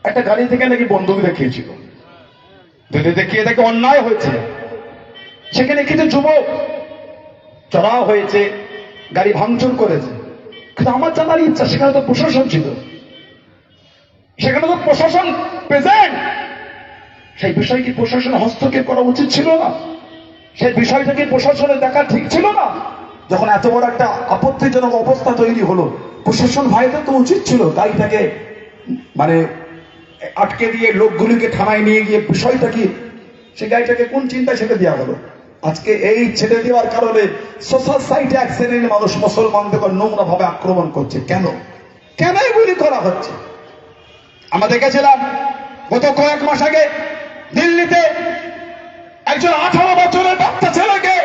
একটা গাড়ি থেকে নাকি বন্দুক দেখিয়েছিল, যদি দেখিয়ে দেখে অন্যায় হয়েছে। সেখানে কিছু যুবক চড়াও হয়েছে, গাড়ি ভাঙচুর করেছে। কিন্তু আমার জানার ইচ্ছা, সেখানে তো প্রশাসন ছিল, সেখানে তো প্রশাসন প্রেজেন্ট। সেই বিষয় কি প্রশাসনের হস্তক্ষেপ করা উচিত ছিল না? সেই বিষয়টা কি প্রশাসনের দেখা ঠিক ছিল না? যখন এত বড় একটা আপত্তিজনক অবস্থা তৈরি হলো, প্রশাসন ভাইদের তো উচিত ছিল গাড়িটাকে মানে আটকে দিয়ে লোকগুলিকে থানায় নিয়ে গিয়ে বিষয়টা কি, সে গাড়িটাকে কোন চিন্তায় ছেড়ে দেওয়া হলো। আজকে এই ছেড়ে দেওয়ার কারণে সোশ্যাল সাইটে এক শ্রেণীর মানুষ মুসলমানদের নোংরা ভাবে আক্রমণ করছে। কেন কেন এগুলি করা হচ্ছে? আমরা দেখেছিলাম গত কয়েক মাস আগে দিল্লিতে একজন 18 বছরের বাচ্চা ছেলেকে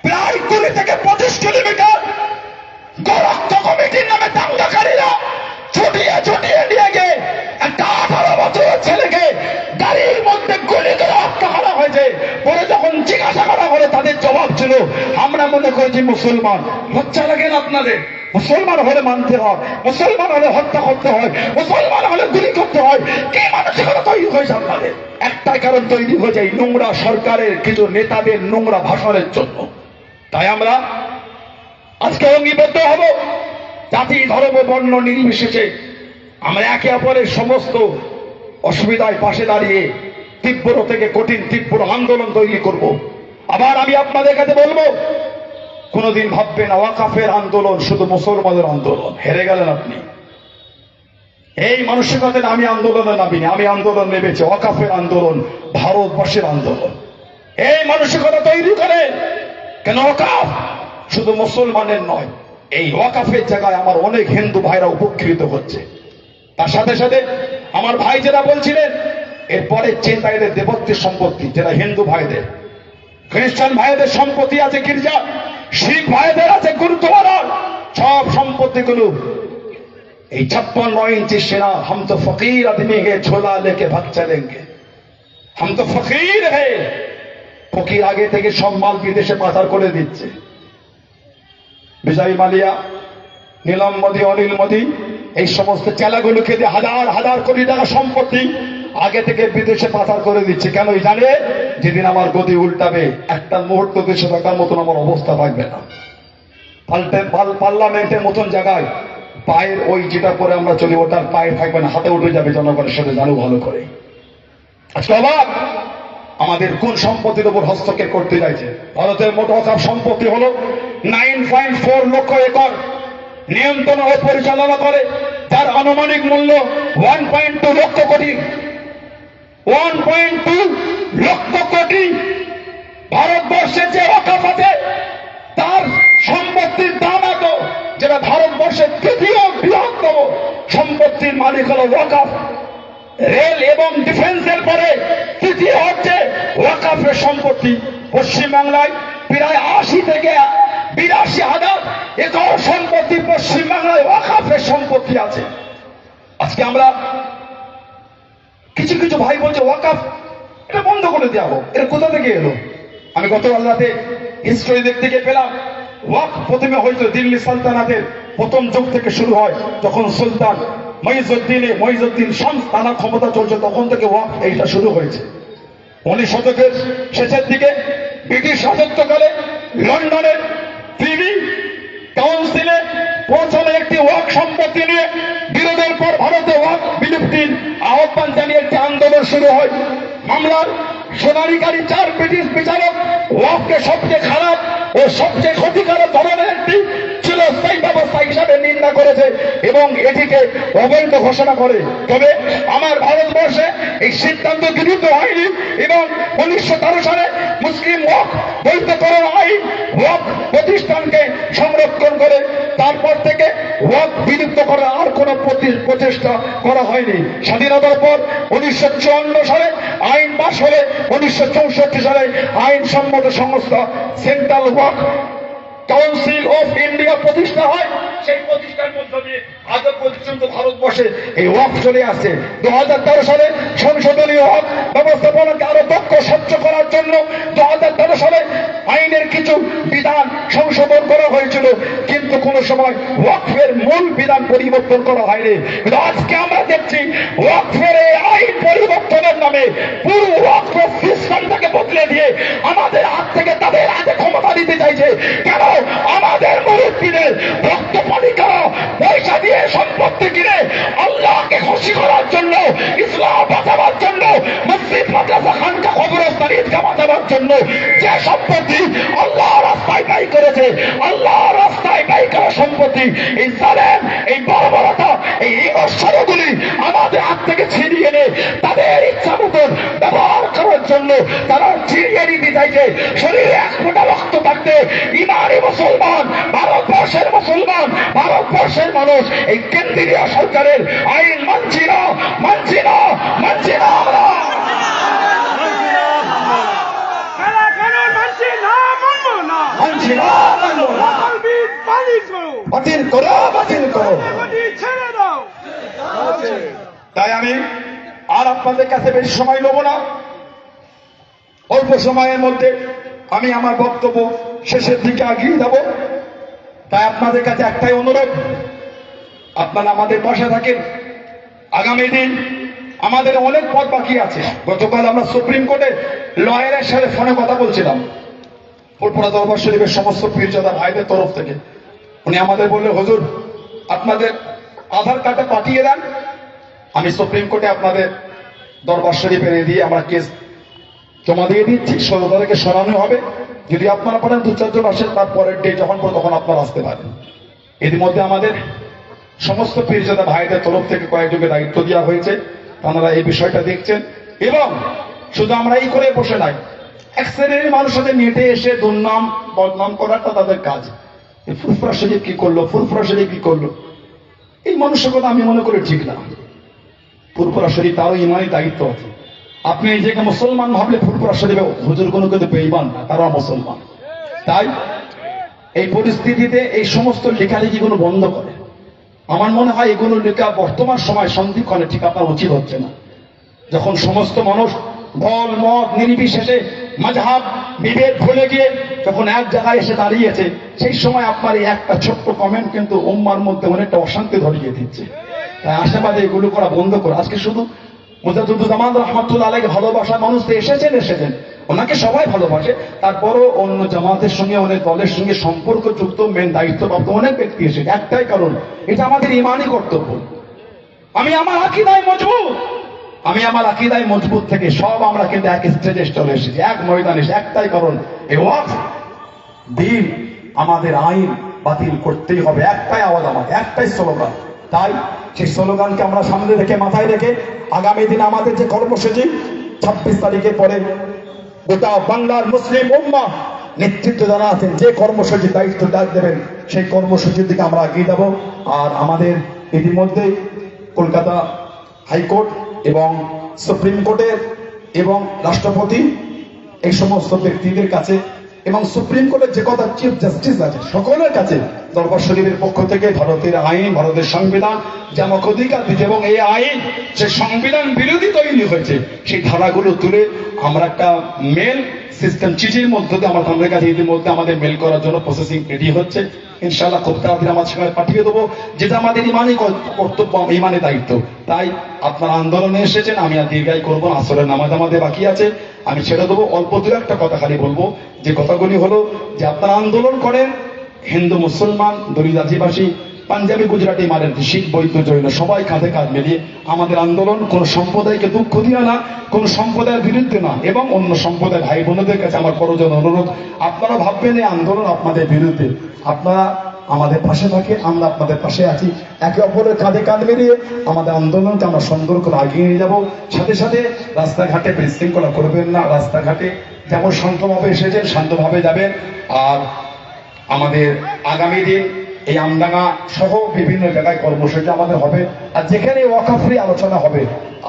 প্রায় 20 থেকে 25 কিলোমিটার গোরক্ষ কমিটির নামে দাঙ্গাকারীরা ছুটিয়ে নিয়ে গিয়ে একটা 18 বছরের ছেলেকে গাড়ির মধ্যে গুলি করে হত্যা করা হয়েছে। পরে যখন জিজ্ঞাসা করা হলে তাদের জবাব ছিল, আমরা মনে করেছি মুসলমান। লজ্জা লাগেন আপনাদের? মুসলমান হলে মানতে হয়, মুসলমান হলে হত্যা করতে হয়, মুসলমান হলে গুলি করতে হয়। কি মানসিকতা তৈরি হয়েছে আপনাদের? একটাই কারণ তৈরি হয়েছে এই নোংরা সরকারের কিছু নেতাদের নোংরা ভাষণের জন্য। তাই আমরা আজকে অঙ্গীবদ্ধ হব, জাতি ধর্ম বর্ণ নির্বিশেষে আমরা একে অপরের সমস্ত অসুবিধায় পাশে দাঁড়িয়ে তীব্র থেকে কঠিন তীব্র আন্দোলন তৈরি করব। আবার আমি আপনাদের কাছে বলবো, কোনদিন ভাববেন ওয়াকাফের আন্দোলন শুধু মুসলমানের আন্দোলন, হেরে গেলেন আপনি। এই মানসিকতা আমি আন্দোলনে নামিনি, আমি আন্দোলন নেমেছি ওয়াকাফের আন্দোলন, ভারতবর্ষের আন্দোলন। এই মানসিকতা তৈরি করে, কেন ওয়াকাফ শুধু মুসলমানের নয়, এই ওয়াকাফের জায়গায় আমার অনেক হিন্দু ভাইরা উপকৃত হচ্ছে। তার সাথে সাথে আমার ভাই যেটা বলছিলেন এরপরে চিন্তা এদের দেবত্বের সম্পত্তি, যেটা হিন্দু ভাইদের, খ্রিস্টান ভাইদের সম্পত্তি আছে গির্জা, শিখ ভাইদের আছে গুরুদ্বারা, সব সম্পত্তিগুলো এই 56 इंची सेना। हम तो फकीर आदमी है, झोला लेके भाग चलेंगे, हम तो फकीर है। ফকির আগে থেকে সব মাল বিদেশে পাচার করে দিচ্ছে। বিজয় মালিয়া, নীলম মোদী, অনিল মোদী, এই সমস্ত চেলাগুলোকে দিয়ে হাজার হাজার কোটি টাকা সম্পত্তি আগে থেকে বিদেশে পাচার করে দিচ্ছে। কেন জানে? যেদিন আমার গদি উল্টাবে একটা মুহূর্ত দেশে থাকার মতন আমার অবস্থা থাকবে না। পার্লামেন্টের মতন জায়গায় পায়ের ওই যেটা পরে আমরা চলি ওটার পায়ে থাকবে না, হাতে উঠে যাবে জনগণের সাথে, জানো ভালো করে। আজকে অবাক আমাদের কোন সম্পত্তির উপর হস্তক্ষেপ করতে চাইছে। ভারতের মোট অকাপ সম্পত্তি হলো 9.4 লক্ষ একর, নিয়ন্ত্রণ ও পরিচালনা করে, তার আনুমানিক মূল্য 1.2 লক্ষ কোটি। 1.2 লক্ষ কোটি। ভারতবর্ষের যে অকাপ আছে তার সম্পত্তির দাম এত, যেটা ভারতবর্ষের তৃতীয় বৃহত্তম সম্পত্তির মালিক হল ওয়াকাফ। রেল এবং ডিফেন্সের পরে তৃতীয় হচ্ছে ওয়াকাফের সম্পত্তি। পশ্চিমবাংলায় প্রায় 80 থেকে 82 হাজার একর সম্পত্তি পশ্চিমবাংলায় ওয়াকাফের সম্পত্তি আছে। আজকে আমরা কিছু কিছু ভাই বলছে ওয়াকাফ এটা বন্ধ করে দেওয়া হোক, এটা কোথা থেকে এলো? আমি গতকাল রাতে হিস্ট্রি দেখতে গিয়ে পেলাম ওয়াকফ প্রথমে হয়েছিল দিল্লি সালতানাতের প্রথম যুগ থেকে শুরু হয়, যখন সুলতান মঈজউদ্দিন শামস তার ক্ষমতা চলছে তখন থেকে ওয়াকফ এইটা শুরু হয়েছে। 19 শতকের শেষের দিকে ব্রিটিশ রাজত্বকালে লন্ডনের প্রিভি কাউন্সিলে পৌঁছানো একটি ওয়াকফ সম্পত্তি নিয়ে বিরোধের পর ভারতে ওয়াকফ বিলুপ্তির আহ্বান জানিয়ে একটি আন্দোলন শুরু হয়। মামলার শুনানিকারী 4 ব্রিটিশ বিচারক ওয়াকফকে সবচেয়ে খারাপ ও সবচেয়ে ক্ষতিকারক ধরনের একটি চিরস্থায়ী ব্যবস্থা হিসাবে নিন্দা করেছে এবং এটিকে অবৈধ ঘোষণা করে। তবে আমার ভারতবর্ষে এই সিদ্ধান্ত গৃহীত হয়নি এবং 1913 সালে মুসলিম ওয়াকফ বৈধকরণ আইন ওয়াকফ প্রতিষ্ঠানকে সংরক্ষণ করে। তারপর থেকে ওয়াকফ বিলুপ্ত করার আর কোন প্রচেষ্টা করা হয়নি। স্বাধীনতার পর 1954 সালে আইন পাশ হলে 1964 সালে আইনসম্মত সংস্থা central Waqf council of India প্রতিষ্ঠা হয়। সেই প্রতিষ্ঠার মধ্য দিয়ে আজ পর্যন্ত ভারতবর্ষে এই ওয়াকফ চলে আসছে। 2013 সালে সংশোধনীয় ওয়াকফ ব্যবস্থাপনাকে আরো দক্ষ স্বচ্ছ করার জন্য 2013 সালে আইনের কিছু বিধান সংশোধন করা হয়েছিল, কিন্তু কোন সময় ওয়াকফের মূল বিধান পরিবর্তন করা হয়নি। কিন্তু আজকে আমরা দেখছি ওয়াকফের এই আইন পরিবর্তনের নামে পুরো ওয়াকফের সিস্টেমটাকে বদলে দিয়ে আমাদের হাত থেকে তাদের হাতে ক্ষমতা দিতে চাইছে। কেন? আমাদের মুরব্বীদের রক্ত পানি করা পয়সা দিয়ে সম্পত্তি কিনে আল্লাহকে খুশি করার জন্য, ইসলাম বাঁচাবার জন্য, মসজিদ মাদ্রাসা খানকা কবরস্থান ঈদগাহ বাঁচাবার জন্য যে সম্পত্তি আল্লাহ রাস্তায় ব্যয় করেছে, আল্লাহ রাস্তায় ব্যয় করা সম্পত্তি, এই জালেম, এই বর্বরতা, এই ইমর্ষণগুলি আমাদের হাত থেকে ছিনিয়ে এনে তাদের ইচ্ছা মতন ব্যবহার করার জন্য তারা ছিনিয়ে নিতে চাইছে। শরীরে 1 ফোঁটা রক্ত থাকতে ইমানি মুসলমান, ভারতবর্ষের মুসলমান, ভারতবর্ষের মানুষ এই কেন্দ্রীয় সরকারের আইন মানছি না, মানছি না, মানছি না। আমরা মানছি না, মানবো না। বাতিল করো, বাতিল করো। তাই আমি আর আপনাদের কাছে বেশি সময় নেব না। অল্প সময়ের মধ্যে আমি আমার বক্তব্য শেষের দিকে এগিয়ে যাব। তাই আপনাদের কাছে একটাই অনুরোধ, আপনারা আমাদের পাশে থাকেন। আগামী দিন আমাদের অনেক পথ বাকি আছে। গতকাল আমরা সুপ্রিম কোর্টে লয়ারের সাথে ফোনে কথা বলছিলাম, ফুরফুরা দরবার শরীফের সমস্ত পীরজাদা ভাইদের তরফ থেকে। উনি আমাদের বললেন, হুজুর আপনাদের আধার কার্ডটা পাঠিয়ে দেন, আমি সুপ্রিম কোর্টে আপনাদের দরবার শরীফে দিয়ে আমরা কেস জমা দিয়ে দিচ্ছি, 16 তারিখে শোনানো হবে। যদি আপনারা পারেন 2-4 জন আসেন, তারপরের ডে যখন তখন আপনারা আসতে পারেন। এর মধ্যে আমাদের সমস্ত পীরজাদা ভাইদের তরফ থেকে কয়েকজনকে দায়িত্ব দেওয়া হয়েছে, তারা এই বিষয়টা দেখছেন। এবং শুধু আমরা এই করে বসে নাই, এক শ্রেণীর মানুষদের নেটে এসে দুর্নাম বদনাম করাটা তাদের কাজ। ফুরফুরা শরীফ কি করলো, ফুরফুরা শরীফ কি করলো, এই মানসিকতা আমি মনে করি ঠিক না। ফুরফুরা শরীফ তারও ইমানি দায়িত্ব আছে। আপনি নিজেকে মুসলমান ভাবলে ফুরফুরা শরীফে হুজুর কোনো কিন্তু বেঈমান না, তারা মুসলমান। তাই এই পরিস্থিতিতে এই সমস্ত লেখালেখিগুলো বন্ধ করে। আমার মনে হয় এগুলো লেখা বর্তমান সময় সন্ধিক্ষণে ঠিক আপনার উচিত হচ্ছে না। যখন সমস্ত মানুষ দল মত নির্বিশেষে মাযহাব বিভেদ ভুলে গিয়ে যখন এক জায়গায় এসে দাঁড়িয়েছে, সেই সময় আপনার এই একটা ছোট্ট কমেন্ট কিন্তু উম্মার মধ্যে অনেকটা অশান্তি ধরিয়ে দিচ্ছে। তাই আশাবাদে এগুলো করা বন্ধ করে আজকে শুধু মুজাদ্দিদুজ্জামান রাহমাতুল্লাহ আলাইহি ভালোবাসা মানুষ তো এসেছেন, ওনাকে সবাই ভালোবাসে, তারপরও অন্য জামাতের সঙ্গে অনেক দলের সঙ্গে সম্পর্কযুক্ত মেন দায়িত্বপ্রাপ্ত অনেক ব্যক্তি এসেছে। একটাই কারণ, এটা আমাদের ইমানই কর্তব্য। আমি আমার আকীদায় মজবুত থেকে সব আমরা কিন্তু এক স্টেজে চলে এসেছি, এক ময়দানে এসে। একটাই কারণ, এই ওয়াকফ দিন আমাদের আইন বাতিল করতেই হবে। একটাই আওয়াজ, আমাদের একটাই স্লোগান। তাই সেই স্লোগানকে আমরা সামনে রেখে, মাথায় রেখে আগামী দিন আমাদের যে কর্মসূচি 26 তারিখের পরে গোটা বাংলার মুসলিম উম্মাহ নেতৃত্ব যারা আছেন, যে কর্মসূচির দায়িত্ব দেবেন, সেই কর্মসূচির দিকে আমরা এগিয়ে যাব। আর আমাদের ইতিমধ্যে কলকাতা হাইকোর্ট এবং সুপ্রিম কোর্টের এবং রাষ্ট্রপতি এই সমস্ত ব্যক্তিদের কাছে এবং সুপ্রিম কোর্টের যে কথা চিফ জাস্টিস আছে সকলের কাছে দরবার শরীফের পক্ষ থেকে ভারতের আইন, ভারতের সংবিধান যে আমাকে অধিকার দিতে, এবং এই আইন যে সংবিধান বিরোধী তৈরি হয়েছে সেই ধারাগুলো তুলে আমরা একটা মেল সিস্টেম চিঠির মধ্যে দিয়ে আমাদের কাছে ইতিমধ্যে আমাদের মেল করার জন্য প্রসেসিং রেডি হচ্ছে। ইনশাআল্লাহ খুব তাড়াতাড়ি আমার সঙ্গে পাঠিয়ে দেবো, যেটা আমাদের ইমানই কর্তব্য, ইমানের দায়িত্ব। তাই আপনারা আন্দোলনে এসেছেন, আমি আর দীর্ঘায়ী করবো না, আসরের নামাজ আমাদের বাকি আছে, আমি ছেড়ে দেবো। অল্প দু একটা কথা খালি বলবো, যে কথাগুলি হলো যে আপনারা আন্দোলন করেন, হিন্দু মুসলমান দলিত আদিবাসী পাঞ্জাবি গুজরাটি মারাঠি শিখ বৌদ্ধ জৈন সবাই কাঁধে কাঁধ মিলিয়ে আমাদের আন্দোলন কোনো সম্প্রদায়কে দুঃখ দিয়ে না, কোন সম্প্রদায়ের বিরুদ্ধে না। এবং অন্য সম্প্রদায় ভাই বোনদের কাছে আমার করজন অনুরোধ, আপনারা ভাববেন এই আন্দোলন আপনাদের বিরুদ্ধে, আপনারা আমাদের পাশে থাকে, আমরা আপনাদের পাশে আছি। একে অপরের কাঁধে কাঁধ মিলিয়ে আমাদের আন্দোলনকে আমরা সুন্দর করে এগিয়ে নিয়ে যাবো। সাথে সাথে রাস্তাঘাটে বিশৃঙ্খলা করবেন না, রাস্তাঘাটে যেমন শান্তভাবে এসেছেন শান্তভাবে যাবেন। আর আমাদের আগামী দিন এই আমডাঙ্গা সহ বিভিন্ন জায়গায় কর্মসূচি আমাদের হবে। আর যেখানে ওয়াকফ ফ্রি আলোচনা হবে,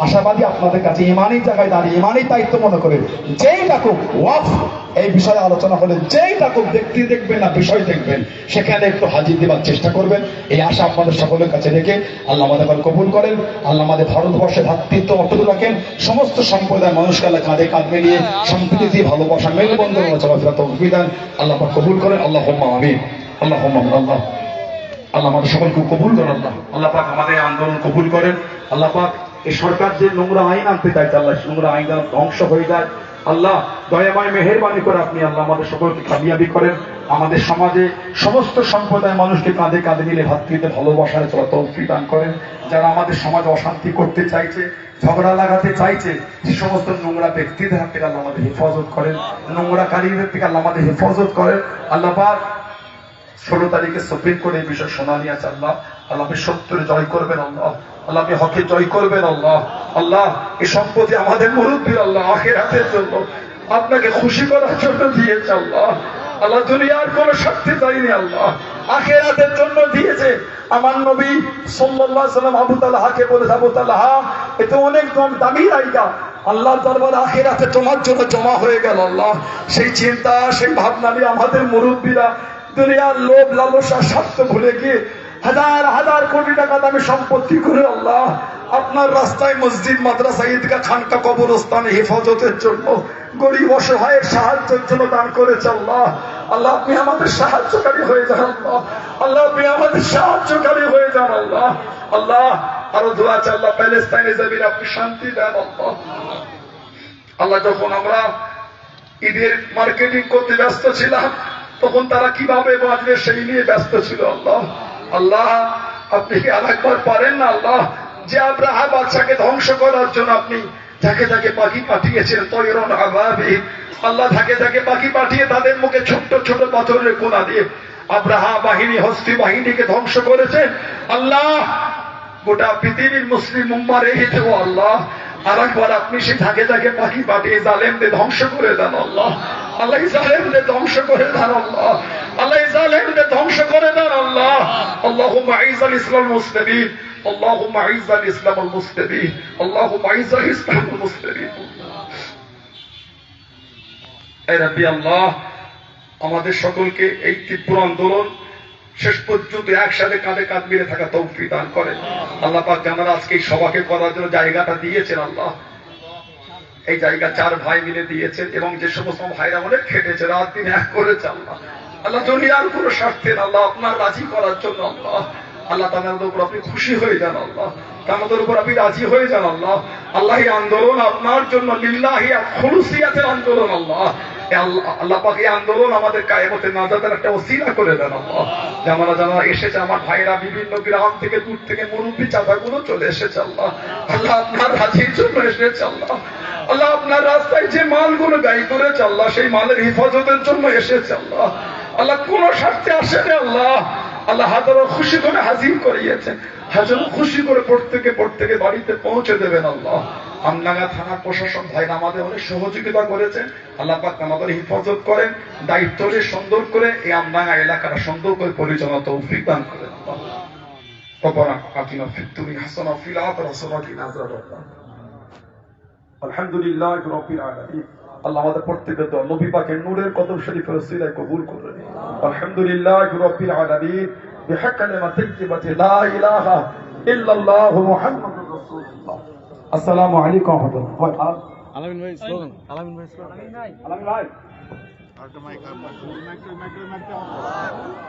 আশাবাদী আপনাদের কাছে ইমানই জায়গায় দাঁড়িয়ে ইমানই দায়িত্ব মনে করে যেই ডাকুক ওয়াকফ এই বিষয়ে আলোচনা হলে, যেই ডাকুক ব্যক্তি দেখবেন না বিষয় দেখবেন, সেখানে একটু হাজির দেওয়ার চেষ্টা করবেন। এই আশা আপনাদের সকলের কাছে রেখে আল্লাহ আমাদের কবুল করেন। আল্লাহ আমাদের ভারতবর্ষে ভ্রাতৃত্ব অটুট রাখেন। সমস্ত সম্প্রদায়ের মানুষকে আল্লাহ কাঁধে কাঁধ মিলিয়ে সম্প্রীতি ভালোবাসা মেলবন্ধন চলাফেরা তৌফিক দেন। আল্লাহ কবুল করেন। আল্লাহুম্মা আমিন। আল্লাহুম্মা আল্লাহ আল্লাহ আমাদের সকলকে কবুল করেন। আল্লাহ পাক আমাদের আন্দোলন কবুল করেন। আল্লাহ পাক এই সরকার যে নোংরা আইন আনতে চাইছে, আল্লাহ নোংরা আইন ধ্বংস হয়ে যায়। আল্লাহ দয়াময় মেহেরবানি করে আপনি আল্লাহ আমাদের সকলকে কামিয়াবি করেন। আমাদের সমাজে সমস্ত সম্প্রদায়ের মানুষকে কাঁধে কাঁধে মিলে ভাতৃত্বে ভালোবাসায় চলা তৌফিক দান করেন। যারা আমাদের সমাজে অশান্তি করতে চাইছে, ঝগড়া লাগাতে চাইছে, যে সমস্ত নোংরা ব্যক্তিদের হাত থেকে আল্লাহ আমাদের হেফাজত করেন, নোংরা কারীদের থেকে আল্লাহ আমাদের হেফাজত করেন। আল্লাহ পাক 16 তারিখে সুপ্রিম কোর্ট এই বিষয়ে শুনানি আছে। আল্লাহ আল্লাহ আপনি সত্যের জয় করবেন। আল্লাহ আল্লাহ আপনি হকের জয় করবেন। আল্লাহ আল্লাহ এই সম্পত্তি আমাদের মুরব্বী আল্লাহ আখিরাতের জন্য আপনাকে খুশি করার জন্য দিয়েছে। আল্লাহ আল্লাহ দুনিয়ার কোন শক্তি চাইনি, আল্লাহ আখিরাতের জন্য দিয়েছে। আমার নবী সাল্লাল্লাহু আলাইহি ওয়াসাল্লাম আবু তালহাকে বলেছে, আবু তালহা এতে অনেক দামি জায়গা আল্লাহর দরবারে আখিরাতে তোমার জন্য জমা হয়ে গেল। আল্লাহ সেই চিন্তা সেই ভাবনা নিয়ে আমাদের মুরব্বীরা দুনিয়ার লোভ লালসা স্বার্থ ভুলে গিয়ে হাজার হাজার কোটি টাকা দামি সম্পত্তি করে আল্লাহ আপনার রাস্তায় মসজিদ মাদ্রাসা ঈদগাহ খানকা কবরস্থানে হেফাজতের জন্য গরিব অসহায়ের সাহায্যের জন্য দান করেছে। আল্লাহ আল্লাহ আপনি আমাদের সাহায্যকারী হয়ে যান। আল্লাহ আল্লাহ আপনি আমাদের সাহায্যকারী হয়ে যান। আল্লাহ আল্লাহ আরো দোয়া আছে, আল্লাহ প্যালেস্তাইনে জমিনে আপনি শান্তি দেন। আল্লাহ আল্লাহ যখন আমরা ঈদের মার্কেটিং করতে ব্যস্ত ছিলাম, তখন তারা কিভাবে বাঁচবে সেই নিয়ে ব্যস্ত ছিল। আল্লাহ আল্লাহ আপনি কি আরেকবার পারেন না আল্লাহ, যে আব্রাহা বাদশাকে ধ্বংস করার জন্য আপনি যাকে যাকে পাখি পাঠিয়েছেন তয়রন আবাবি, আল্লাহ যাকে যাকে পাখি পাঠিয়ে তাদের মুখে ছোট্ট ছোট পাথরের কোনা দিয়ে আব্রাহা বাহিনী হস্তি বাহিনীকে ধ্বংস করেছেন। আল্লাহ গোটা পৃথিবীর মুসলিম উম্মাহ রেখেছে। ও আল্লাহ আরেকবার আপনি সেই যাকে যাকে পাখি পাঠিয়ে জালেমদের ধ্বংস করে দেন। আল্লাহ আল্লাহ জালেমদের ধ্বংস করে দেন। আল্লাহ আল্লাহ জালেমদের ধ্বংস করে দেন। আল্লাহ আল্লাহুম্মা আইযাল ইসলাম মুসলিমিন, আল্লাহুম্মা আইযাল ইসলাম আল মুসলিমিন, আল্লাহুম্মা আইযাল ইসলাম আল মুসলিমিন। এই রাব্বি আল্লাহ আমাদের সকলকে এই তীব্র আন্দোলন শেষ পর্যন্ত একসাথে কাঁধে কাঁধ মিলে থাকা তৌফিক দান করেন আল্লাহ পাক। আমরা আজকে এই সভাকে করার জন্য জায়গাটা দিয়েছেন আল্লাহ, এই জায়গা 4 ভাই মিলে দিয়েছেন এবং যে সমস্ত ভাইরা অনেক খেটেছে, রাত দিন এক করেছে আল্লাহ। আল্লাহ দুনিয়ার কোনো স্বার্থে না আল্লাহ, আপনার রাজি করার জন্য আল্লাহ। আল্লাহ তাআলার উপর আপনি খুশি হয়ে যান আল্লাহ, আমাদের উপর আপনি রাজি হয়ে যান আল্লাহ। আল্লাহ এই আন্দোলন আপনার জন্য লিল্লাহি খুলুসিয়াতের আন্দোলন আল্লাহ। আল্লাহ পাক এই আন্দোলন আমাদের কায়েমতের নাজাতের একটা ওসিলা করে দেন আল্লাহ। যারা যারা এসেছে আমার ভাইরা বিভিন্ন গ্রাম থেকে দূর থেকে মুরব্বী চাচাগুলো চলে এসেছে আল্লাহ। আল্লাহ আপনার রাজির জন্য এসেছে আল্লাহ। আল্লাহ আপনার রাস্তায় যে মালগুলো ব্যয় করেছে আল্লাহ, সেই মালের হেফাজতের জন্য এসেছে আল্লাহ। আল্লাহ কোন স্বার্থে আসেনি আল্লাহ। আল্লাহ হাজারো খুশি করে হাজির করিয়েছেন, হাজারো খুশি করে প্রত্যেকে বাড়িতে পৌঁছে দেবেন আল্লাহ। আমডাঙ্গা থানা প্রশাসন ভাইরা আমাদের অনেক সহযোগিতা করেছেন, আল্লাহ পাক আমাদের হেফাজত করেন, দায়িত্ব নিয়ে সুন্দর করে এই আমডাঙ্গা এলাকাটা সুন্দর করে পরিচালনা তৌফিক দান করেন আল্লাহ। রব্বানা আতিনা ফিদ দুনিয়া হাসানাহ ওয়া ফিল আখিরাতি হাসানাহ ওয়া কিনা আযাবান্নার। আলহামদুলিল্লাহ রাব্বিল আলামিন। আল্লাহ আমাদের প্রত্যেকের দোয়া নবী পাকের নূরের কদম শরীফের ওসিলায় কবুল করুন। আলহামদুলিল্লাহ রাব্বিল আলামিন বিহাক কালিমাতি তাইয়্যিবাতি লা ইলাহা ইল্লাল্লাহ মুহাম্মাদুর রাসূলুল্লাহ। আসসালামু আলাইকুম ওয়া রাহমাতুল্লাহ। আলামিন ভাই স্লোগান, আলামিন ভাই স্লোগান, আলামিন ভাই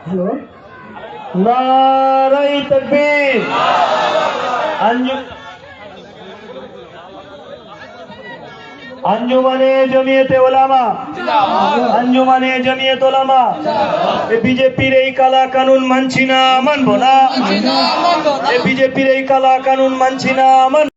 হ্যালো, নারায়ে তাকবীর। আঞ্জুমানে জমিয়তে ওলামা, আঞ্জুমানে জমিয়ত ওলামা বিজেপির এই কালা কানুন মানছি না, মানবো না। বিজেপির এই কালা কানুন মানছি না,